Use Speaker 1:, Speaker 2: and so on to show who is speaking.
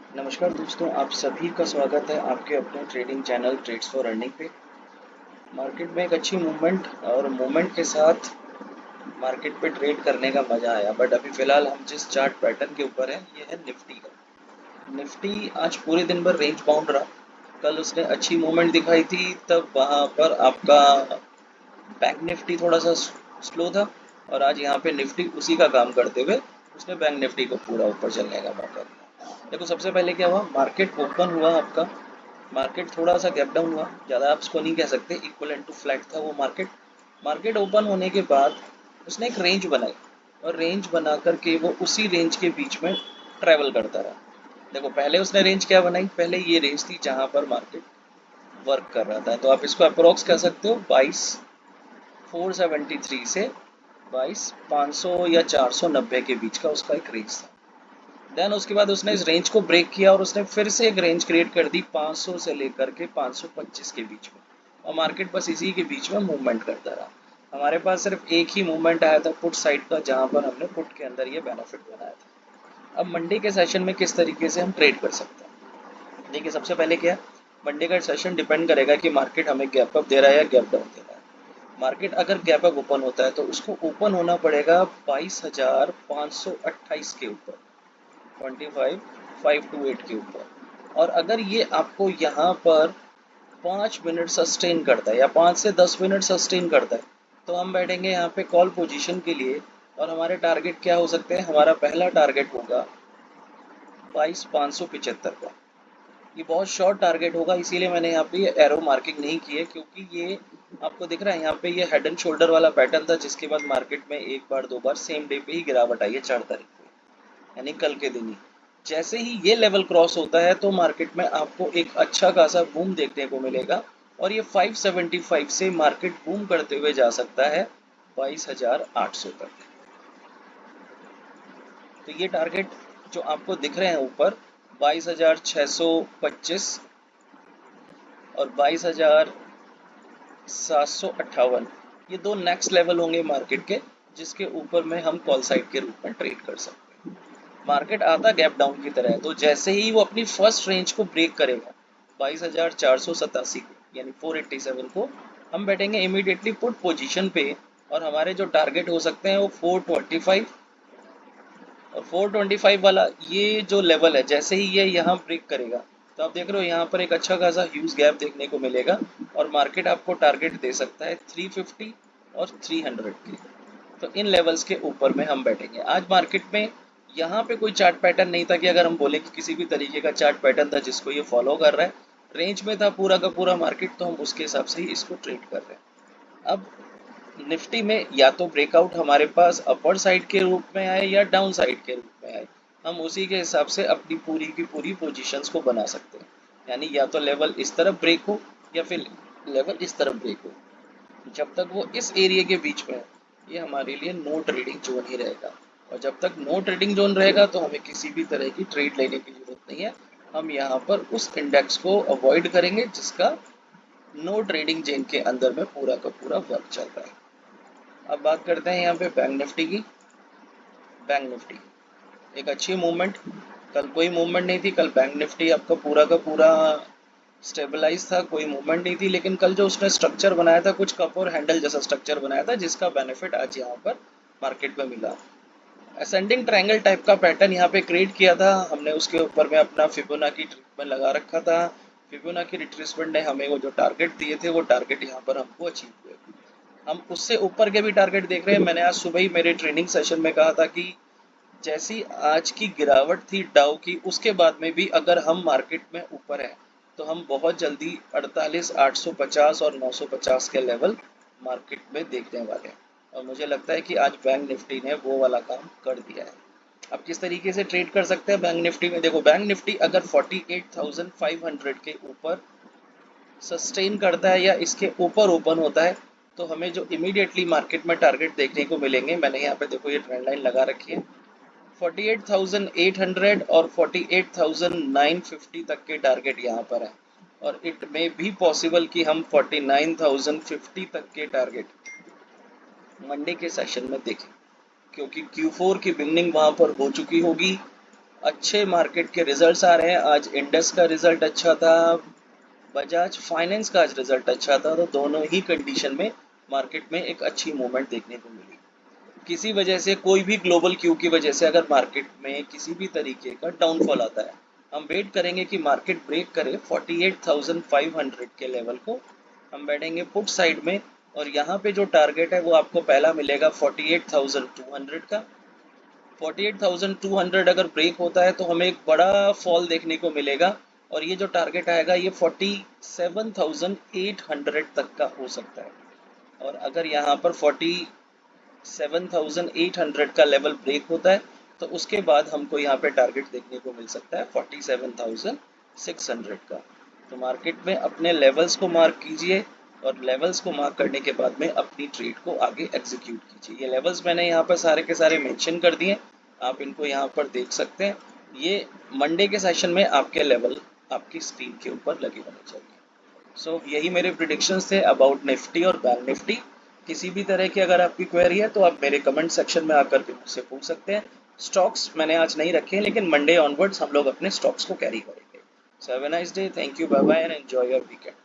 Speaker 1: नमस्कार दोस्तों, आप सभी का स्वागत है आपके अपने trading channel trades for earning पे। मार्केट में एक अच्छी मूवमेंट और मूवमेंट के साथ मार्केट पे ट्रेड करने का मज़ा आया। बट अभी फ़िलहाल हम जिस चार्ट पैटर्न के ऊपर हैं ये है निफ्टी का। निफ्टी आज पूरे दिन भर रेंज बाउंड रहा। कल उसने अच्छी मूवमेंट दिखाई थी, तब वहाँ पर आपका बैंक निफ्टी थोड़ा सा स्लो था और आज यहाँ पे निफ्टी उसी का काम करते हुए उसने बैंक निफ्टी को पूरा ऊपर चलने का मौका दिया। देखो, सबसे पहले क्या हुआ, मार्केट ओपन हुआ आपका। मार्केट थोड़ा सा गैप डाउन हुआ, ज़्यादा आप उसको नहीं कह सकते, इक्वल टू फ्लैट था वो मार्केट। मार्केट ओपन होने के बाद उसने एक रेंज बनाई और रेंज बना करके वो उसी रेंज के बीच में ट्रैवल करता रहा। देखो, पहले उसने रेंज क्या बनाई, पहले ये रेंज थी जहाँ पर मार्केट वर्क कर रहा था, तो आप इसको अप्रोक्स कह सकते हो 22,473 से 22,500 या 490 के बीच का उसका एक रेंज था। देन उसके बाद उसने इस रेंज को ब्रेक किया और उसने फिर से एक रेंज क्रिएट कर दी 500 से लेकर के 525 के बीच में, और मार्केट बस इसी के बीच में मूवमेंट करता रहा। हमारे पास सिर्फ एक ही मूवमेंट आया था पुट साइड का, जहां पर हमने पुट के अंदर ये बेनिफिट बनाया था। अब मंडे के सेशन में किस तरीके से हम ट्रेड कर सकते हैं, देखिए सबसे पहले क्या है, मंडे का सेशन डिपेंड करेगा कि मार्केट हमें गैप अप दे रहा है या गैप डाउन दे रहा है। मार्केट अगर गैप अप ओपन होता है तो उसको ओपन होना पड़ेगा 22,528 के ऊपर, 25,528 के ऊपर। और अगर ये आपको यहाँ पर 5 मिनट सस्टेन करता है या 5 से 10 मिनट सस्टेन करता है, तो हम बैठेंगे यहाँ पे कॉल पोजीशन के लिए। और हमारे टारगेट क्या हो सकते हैं, हमारा पहला टारगेट होगा 22,575 का। ये बहुत शॉर्ट टारगेट होगा, इसीलिए मैंने यहाँ पे ये एरो मार्किंग नहीं की है, क्योंकि ये आपको दिख रहा है यहाँ पे ये हेड एंड शोल्डर वाला पैटर्न था, जिसके बाद मार्केट में एक बार दो बार सेम डे पे ही गिरावट आई है 4 तारीख को, यानी कल के दिन ही। जैसे ही ये लेवल क्रॉस होता है तो मार्केट में आपको एक अच्छा खासा बूम देखने को मिलेगा, और ये 575 से मार्केट बूम करते हुए जा सकता है 22,800 तक। तो ये टारगेट जो आपको दिख रहे हैं ऊपर, 22,625 और 22,758, ये दो नेक्स्ट लेवल होंगे मार्केट के, जिसके ऊपर में हम कॉल साइड के रूप में ट्रेड कर सकते हैं। मार्केट आता गैप डाउन की तरह है, तो जैसे ही वो अपनी फर्स्ट रेंज को ब्रेक करेगा 22,487 को, यानी 487 को, हम बैठेंगे इमीडिएटली पुट पोजीशन पे। और हमारे जो टारगेट हो सकते हैं वो 425 और 425 वाला ये जो लेवल है, जैसे ही ये यहाँ ब्रेक करेगा तो आप देख रहे हो यहाँ पर एक अच्छा खासा ह्यूज गैप देखने को मिलेगा, और मार्केट आपको टारगेट दे सकता है 350 और 300 के। तो इन लेवल्स के ऊपर में हम बैठेंगे। आज मार्केट में यहाँ पे कोई चार्ट पैटर्न नहीं था कि अगर हम बोले कि किसी भी तरीके का चार्ट पैटर्न था जिसको ये फॉलो कर रहा है, रेंज में था पूरा का पूरा मार्केट, तो हम उसके हिसाब से ही इसको ट्रेड कर रहे हैं। अब निफ्टी में या तो ब्रेकआउट हमारे पास अपर साइड के रूप में आए या डाउन साइड के रूप में आए, हम उसी के हिसाब से अपनी पूरी की पूरी पोजीशंस को बना सकते हैं। यानी या तो लेवल इस तरफ ब्रेक हो या फिर लेवल इस तरफ ब्रेक हो। जब तक वो इस एरिया के बीच में है, ये हमारे लिए नो ट्रेडिंग जोन ही रहेगा। और जब तक नो ट्रेडिंग जोन रहेगा तो हमें किसी भी तरह की ट्रेड लेने की जरूरत नहीं है। हम यहाँ पर उस इंडेक्स को अवॉइड करेंगे जिसका नो ट्रेडिंग जोन के अंदर में पूरा का पूरा वर्क चल रहा है। अब बात करते हैं यहाँ पे बैंक निफ्टी की। बैंक निफ्टी एक अच्छी मूवमेंट, कल कोई मूवमेंट नहीं थी, कल बैंक निफ्टी आपका पूरा का पूरा स्टेबलाइज था, कोई मूवमेंट नहीं थी। लेकिन कल जो उसने स्ट्रक्चर बनाया था, कुछ कप और हैंडल जैसा स्ट्रक्चर बनाया था, जिसका बेनिफिट आज यहाँ पर मार्केट में मिला। असेंडिंग ट्रायंगल टाइप का पैटर्न यहाँ पे क्रिएट किया था हमने, उसके ऊपर में अपना फिबोनाची ट्रीटमेंट लगा रखा था। फिबोनाची रिट्रेसमेंट ने हमें वो जो टारगेट दिए थे वो टारगेट यहाँ पर हमको अचीव हुए। हम उससे ऊपर के भी टारगेट देख रहे हैं। मैंने आज सुबह ही मेरे ट्रेनिंग सेशन में कहा था कि जैसी आज की गिरावट थी डाउ की, उसके बाद में भी अगर हम मार्केट में ऊपर हैं तो हम बहुत जल्दी 48,850 और 950 के लेवल मार्केट में देखने वाले हैं। और मुझे लगता है कि आज बैंक निफ्टी ने वो वाला काम कर दिया है। अब किस तरीके से ट्रेड कर सकते हैं बैंक निफ्टी में, देखो बैंक निफ्टी अगर 48,500 के ऊपर सस्टेन करता है या इसके ऊपर ओपन होता है, तो हमें जो इमीडिएटली मार्केट में टारगेट देखने को मिलेंगे, मैंने यहाँ पे देखो ये ट्रेंड लाइन लगा रखी है, 48,800 और 48,950 तक के टारगेट यहाँ पर है। और इट में भी पॉसिबल कि हम 49,050 तक के टारगेट मंडे के सेशन में देखें, क्योंकि Q4 की बिगनिंग वहां पर हो चुकी होगी अच्छे मार्केट के रिजल्ट्स आ रहे हैं। आज इंडस का रिजल्ट अच्छा था, बजाज फाइनेंस का आज रिजल्ट अच्छा था, तो दोनों ही कंडीशन में मार्केट में एक अच्छी मूवमेंट देखने को मिली। किसी वजह से, कोई भी ग्लोबल क्यू की वजह से अगर मार्केट में किसी भी तरीके का डाउनफॉल आता है, हम वेट करेंगे कि मार्केट ब्रेक करे 48,500 के लेवल को। हम बैठेंगे पुट साइड में, और यहाँ पे जो टारगेट है वो आपको पहला मिलेगा 48,200 का। 48,200 अगर ब्रेक होता है तो हमें एक बड़ा फॉल देखने को मिलेगा, और ये जो टारगेट आएगा ये 47,800 तक का हो सकता है। और अगर यहाँ पर 47,800 का लेवल ब्रेक होता है तो उसके बाद हमको यहाँ पे टारगेट देखने को मिल सकता है 47,600 का। तो मार्केट में अपने लेवल्स को मार्क कीजिए, और लेवल्स को मार्क करने के बाद में अपनी ट्रेड को आगे एग्जीक्यूट कीजिए। ये लेवल्स मैंने यहाँ पर सारे के सारे मेंशन कर दिए, आप इनको यहाँ पर देख सकते हैं। ये मंडे के सेशन में आपके लेवल आपकी स्क्रीन के ऊपर लगे होने चाहिए। यही मेरे प्रिडिक्शंस थे अबाउट निफ्टी और बैंक निफ्टी। किसी भी तरह की अगर आपकी क्वेरी है तो आप मेरे कमेंट सेक्शन में आकर के मुझसे पूछ सकते हैं। स्टॉक्स मैंने आज नहीं रखे हैं, लेकिन मंडे ऑनवर्ड्स हम लोग अपने स्टॉक्स को कैरी करेंगे। So have a nice day, thank you, bye bye and enjoy your weekend.